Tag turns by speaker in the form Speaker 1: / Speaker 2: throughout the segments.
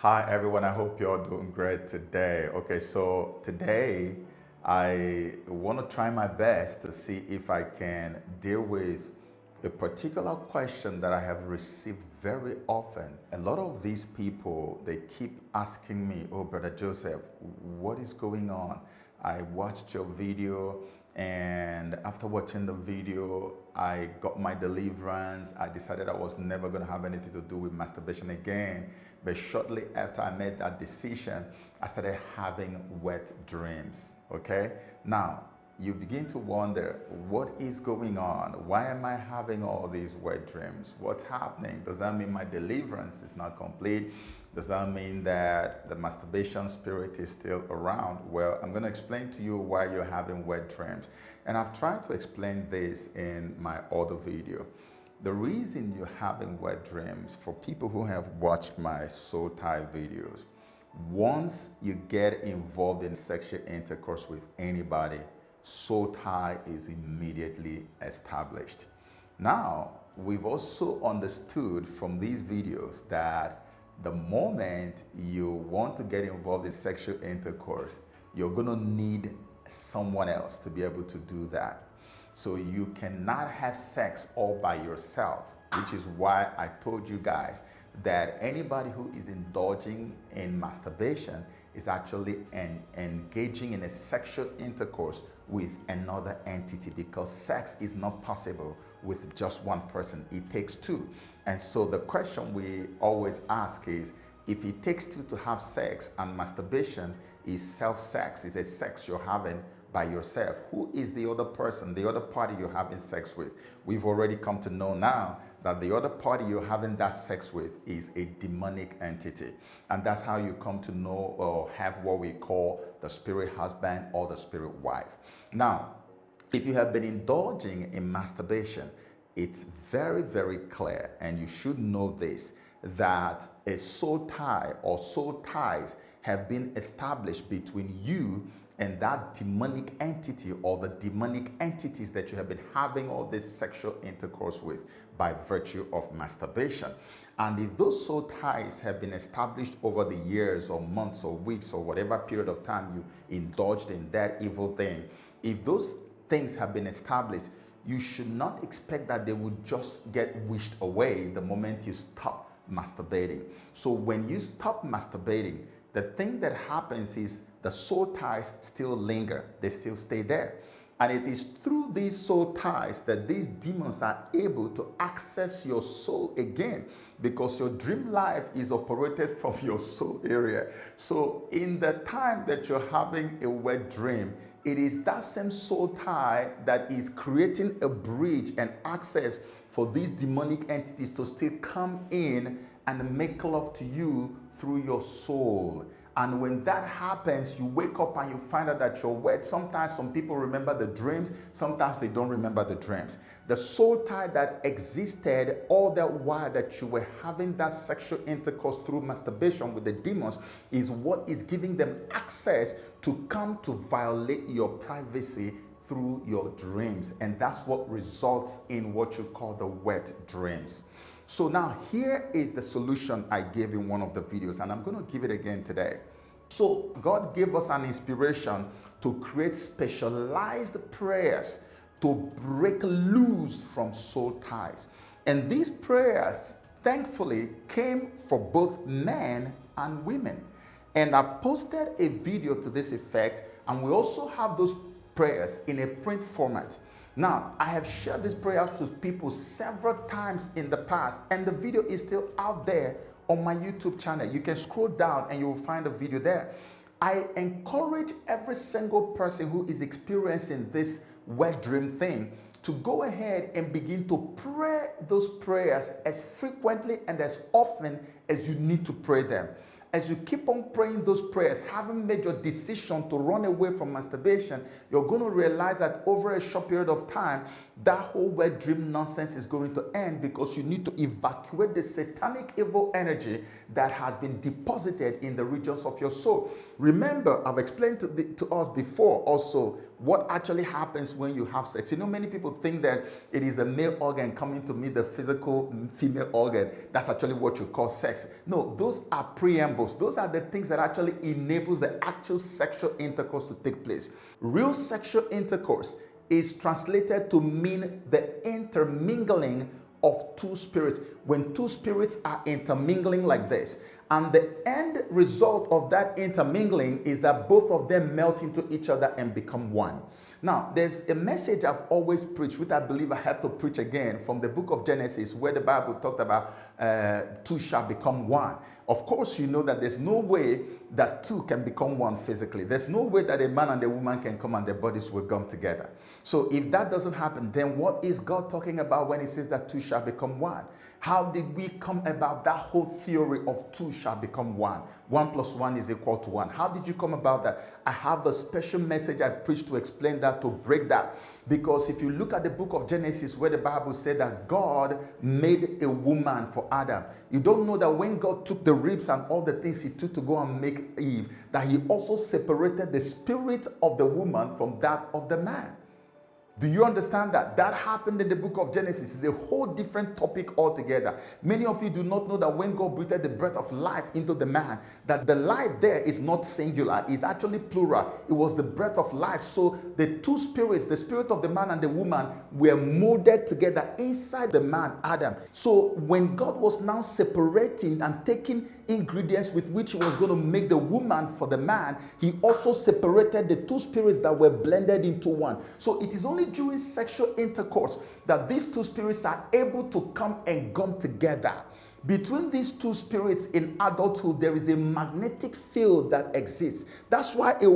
Speaker 1: Hi everyone, I hope you're doing great today. Okay, so today I want to try my best to see if I can deal with a particular question that I have received very often. A lot of these people, they keep asking me, oh, Brother Joseph, what is going on? I watched your video, and after watching the video, I got my deliverance. I decided I was never going to have anything to do with masturbation again. But shortly after I made that decision, I started having wet dreams. Okay? Now, you begin to wonder, what is going on? Why am I having all these wet dreams? What's happening? Does that mean my deliverance is not complete? Does that mean that the masturbation spirit is still around? Well, I'm going to explain to you why you're having wet dreams. And I've tried to explain this in my other video. The reason you're having wet dreams, for people who have watched my soul tie videos, once you get involved in sexual intercourse with anybody, soul tie is immediately established. Now, we've also understood from these videos that the moment you want to get involved in sexual intercourse, you're going to need someone else to be able to do that. So you cannot have sex all by yourself, which is why I told you guys that anybody who is indulging in masturbation is actually engaging in a sexual intercourse with another entity, because sex is not possible with just one person. It takes two. And so the question we always ask is, if it takes two to have sex and masturbation is self-sex, is a sex you're having by yourself, who is the other person, the other party you're having sex with? We've already come to know now that the other party you're having that sex with is a demonic entity. And that's how you come to know or have what we call the spirit husband or the spirit wife. Now, if you have been indulging in masturbation, it's very, very clear, and you should know this, that a soul tie or soul ties have been established between you and that demonic entity or the demonic entities that you have been having all this sexual intercourse with by virtue of masturbation. And if those soul ties have been established over the years or months or weeks or whatever period of time you indulged in that evil thing, if those things have been established, you should not expect that they would just get wished away the moment you stop masturbating. So when you stop masturbating, the thing that happens is the soul ties still linger. They still stay there. And it is through these soul ties that these demons are able to access your soul again, because your dream life is operated from your soul area. So in the time that you're having a wet dream, it is that same soul tie that is creating a bridge and access for these demonic entities to still come in and make love to you through your soul. And when that happens, you wake up and you find out that you're wet. Sometimes some people remember the dreams, sometimes they don't remember the dreams. The soul tie that existed all that while that you were having that sexual intercourse through masturbation with the demons is what is giving them access to come to violate your privacy through your dreams. And that's what results in what you call the wet dreams. So now here is the solution I gave in one of the videos, and I'm going to give it again today. So God gave us an inspiration to create specialized prayers to break loose from soul ties. And these prayers, thankfully, came for both men and women. And I posted a video to this effect, and we also have those prayers in a print format. Now, I have shared these prayers with people several times in the past, and the video is still out there on my YouTube channel. You can scroll down and you will find the video there. I encourage every single person who is experiencing this wet dream thing to go ahead and begin to pray those prayers as frequently and as often as you need to pray them. As you keep on praying those prayers, having made your decision to run away from masturbation, you're going to realize that over a short period of time, that whole wet dream nonsense is going to end, because you need to evacuate the satanic evil energy that has been deposited in the regions of your soul. Remember, I've explained to us before also what actually happens when you have sex. You know, many people think that it is the male organ coming to meet the physical female organ. That's actually what you call sex. No, those are preamble. enables. Those are the things that actually enables the actual sexual intercourse to take place. Real sexual intercourse is translated to mean the intermingling of two spirits. When two spirits are intermingling like this, and the end result of that intermingling is that both of them melt into each other and become one. Now, there's a message I've always preached, which I believe I have to preach again, from the book of Genesis, where the Bible talked about two shall become one. Of course, you know that there's no way that two can become one physically. There's no way that a man and a woman can come and their bodies will come together. So if that doesn't happen, then what is God talking about when he says that two shall become one? How did we come about that whole theory of two shall become one? 1 + 1 is equal to 1. How did you come about that? I have a special message I preached to explain that, to break that. Because if you look at the book of Genesis, where the Bible said that God made a woman for Adam, you don't know that when God took the ribs and all the things he took to go and make Eve, that he also separated the spirit of the woman from that of the man. Do you understand that? That happened in the book of Genesis. It's a whole different topic altogether. Many of you do not know that when God breathed the breath of life into the man, that the life there is not singular, it's actually plural. It was the breath of life. So the two spirits, the spirit of the man and the woman, were molded together inside the man, Adam. So when God was now separating and taking ingredients with which he was going to make the woman for the man, he also separated the two spirits that were blended into one. So it is only during sexual intercourse that these two spirits are able to come and gum together. Between these two spirits in adulthood, there is a magnetic field that exists. That's why a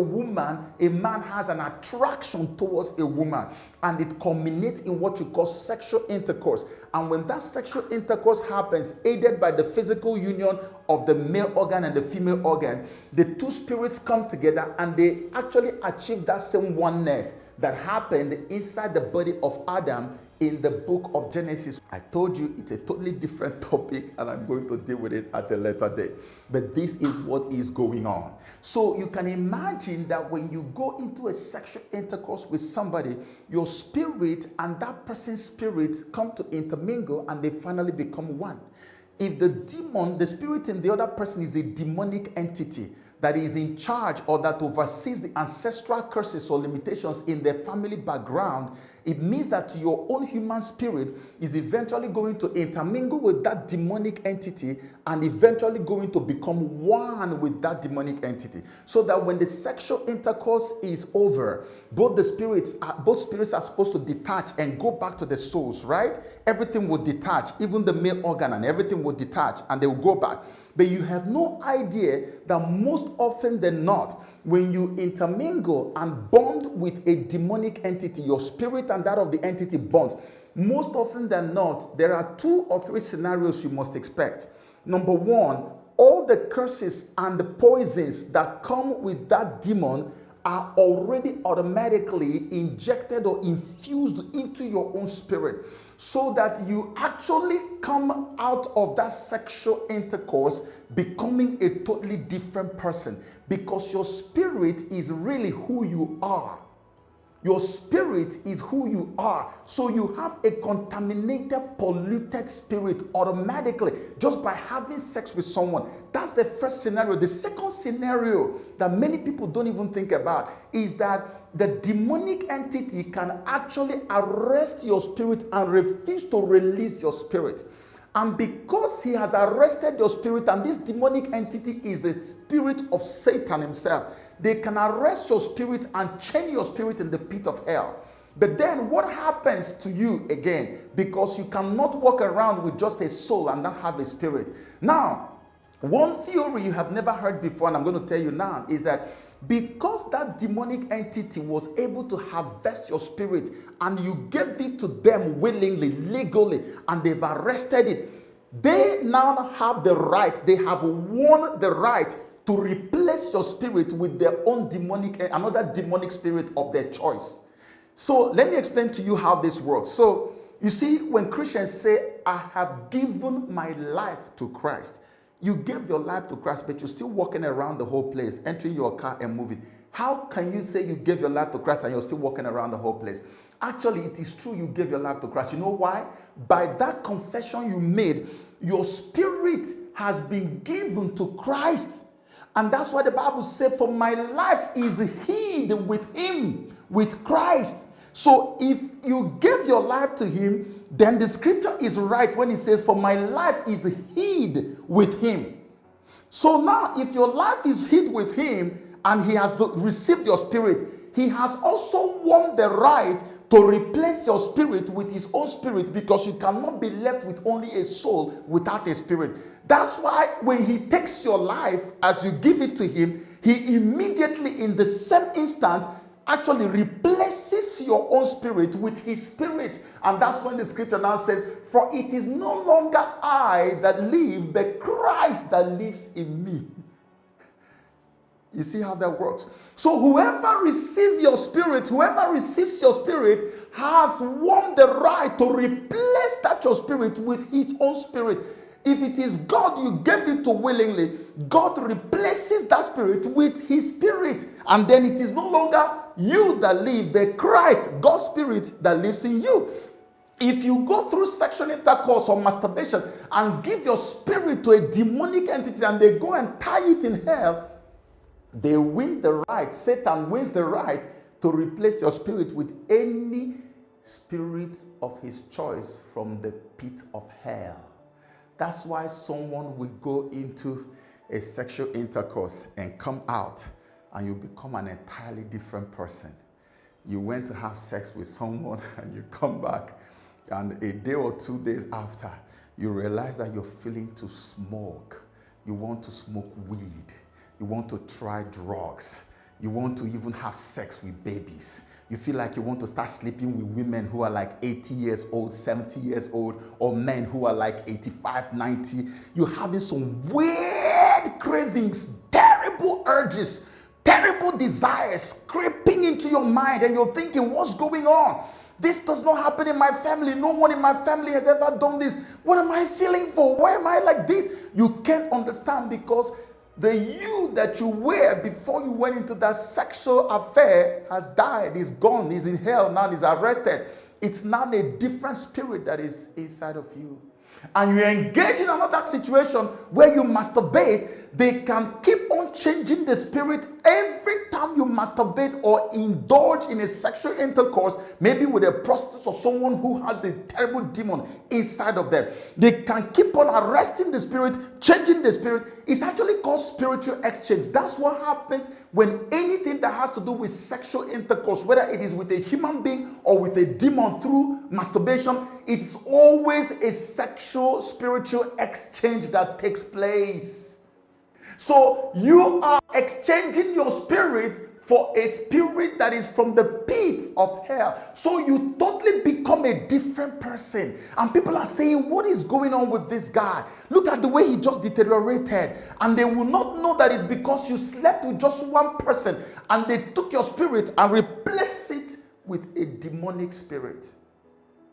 Speaker 1: man has an attraction towards a woman, and it culminates in what you call sexual intercourse. And when that sexual intercourse happens, aided by the physical union of the male organ and the female organ, the two spirits come together and they actually achieve that same oneness that happened inside the body of Adam in the book of Genesis. I told you it's a totally different topic and I'm going to deal with it at a later date. But this is what is going on. So you can imagine that when you go into a sexual intercourse with somebody, your spirit and that person's spirit come to intermingle and they finally become one. If the demon, the spirit in the other person is a demonic entity that is in charge or that oversees the ancestral curses or limitations in their family background, it means that your own human spirit is eventually going to intermingle with that demonic entity and eventually going to become one with that demonic entity. So that when the sexual intercourse is over, both spirits are supposed to detach and go back to the souls, right? Everything will detach, even the male organ and everything will detach and they will go back. But you have no idea that most often than not, when you intermingle and bond with a demonic entity, your spirit and that of the entity bonds. Most often than not, there are 2 or 3 scenarios you must expect. Number 1, all the curses and the poisons that come with that demon are already automatically injected or infused into your own spirit, so that you actually come out of that sexual intercourse becoming a totally different person, because your spirit is really who you are. Your spirit is who you are. So you have a contaminated, polluted spirit automatically just by having sex with someone. That's the first scenario. The second scenario that many people don't even think about is that the demonic entity can actually arrest your spirit and refuse to release your spirit. And because he has arrested your spirit, and this demonic entity is the spirit of Satan himself, they can arrest your spirit and chain your spirit in the pit of hell. But then what happens to you again? Because you cannot walk around with just a soul and not have a spirit. Now, one theory you have never heard before, and I'm going to tell you now, is that because that demonic entity was able to harvest your spirit and you gave it to them willingly, legally, and they've arrested it, they now have the right, they have won the right to replace your spirit with their own another demonic spirit of their choice. So let me explain to you how this works. So you see, when Christians say, I have given my life to Christ, you gave your life to Christ, but you're still walking around the whole place, entering your car and moving. How can you say you gave your life to Christ and you're still walking around the whole place? Actually, it is true you gave your life to Christ. You know why? By that confession you made, your spirit has been given to Christ. And that's why the Bible says, for my life is hid with him, with Christ. So if you give your life to him, then the scripture is right when it says, for my life is hid with him. So now, if your life is hid with him and he has received your spirit, he has also won the right to replace your spirit with his own spirit, because you cannot be left with only a soul without a spirit. That's why when he takes your life, as you give it to him, he immediately, in the same instant, actually replaces your own spirit with his spirit. And that's when the scripture now says, for it is no longer I that live, but Christ that lives in me. You see how that works? So whoever receives your spirit, has won the right to replace that your spirit with his own spirit. If it is God you gave it to willingly, God replaces that spirit with his spirit. And then it is no longer you that live, but Christ, God's spirit, that lives in you. If you go through sexual intercourse or masturbation and give your spirit to a demonic entity and they go and tie it in hell, they win the right. Satan wins the right to replace your spirit with any spirit of his choice from the pit of hell. That's why someone will go into a sexual intercourse and come out and you become an entirely different person. You went to have sex with someone and you come back, and a day or 2 days after, you realize that you're feeling to smoke. You want to smoke weed. You want to try drugs. You want to even have sex with babies. You feel like you want to start sleeping with women who are like 80 years old, 70 years old, or men who are like 85, 90. You're having some weird cravings, terrible urges, terrible desires creeping into your mind, and you're thinking, what's going on? This does not happen in my family. No one in my family has ever done this. What am I feeling for? Why am I like this? You can't understand, because the you that you were before you went into that sexual affair has died, is gone, is in hell, now is arrested. It's now a different spirit that is inside of you. And you engage in another situation where you masturbate, they can keep on changing the spirit every time you masturbate or indulge in a sexual intercourse, maybe with a prostitute or someone who has a terrible demon inside of them. They can keep on arresting the spirit, changing the spirit. It's actually called spiritual exchange. That's what happens when anything that has to do with sexual intercourse, whether it is with a human being or with a demon through masturbation, it's always a sexual spiritual exchange that takes place. So you are exchanging your spirit for a spirit that is from the pit of hell. So you totally become a different person. And people are saying, what is going on with this guy? Look at the way he just deteriorated. And they will not know that it's because you slept with just one person and they took your spirit and replaced it with a demonic spirit.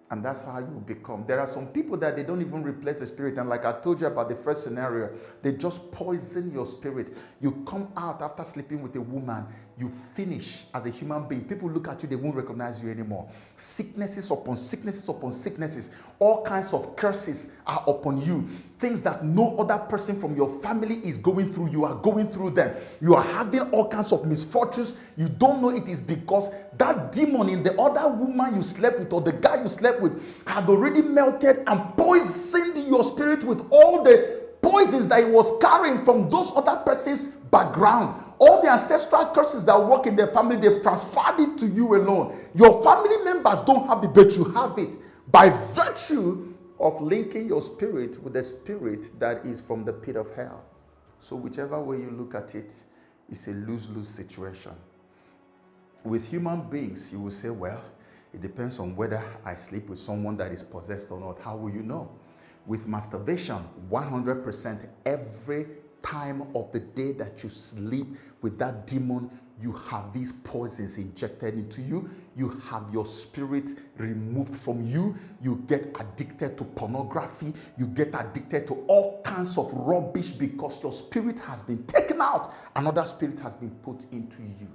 Speaker 1: And that's how you become. There are some people that they don't even replace the spirit. And like I told you about the first scenario, they just poison your spirit. You come out after sleeping with a woman, you finish as a human being. People look at you, they won't recognize you anymore. Sicknesses upon sicknesses upon sicknesses. All kinds of curses are upon you. Things that no other person from your family is going through, you are going through them. You are having all kinds of misfortunes. You don't know it is because that demon in the other woman you slept with or the guy you slept with had already melted and poisoned your spirit with all the poisons that he was carrying from those other person's background. All the ancestral curses that work in their family, they've transferred it to you alone. Your family members don't have it, but you have it by virtue of linking your spirit with the spirit that is from the pit of hell. So whichever way you look at it, it's a lose-lose situation. With human beings, you will say, well, it depends on whether I sleep with someone that is possessed or not. How will you know? With masturbation, 100% every time of the day that you sleep with that demon, you have these poisons injected into you. You have your spirit removed from you. You get addicted to pornography. You get addicted to all kinds of rubbish because your spirit has been taken out. Another spirit has been put into you.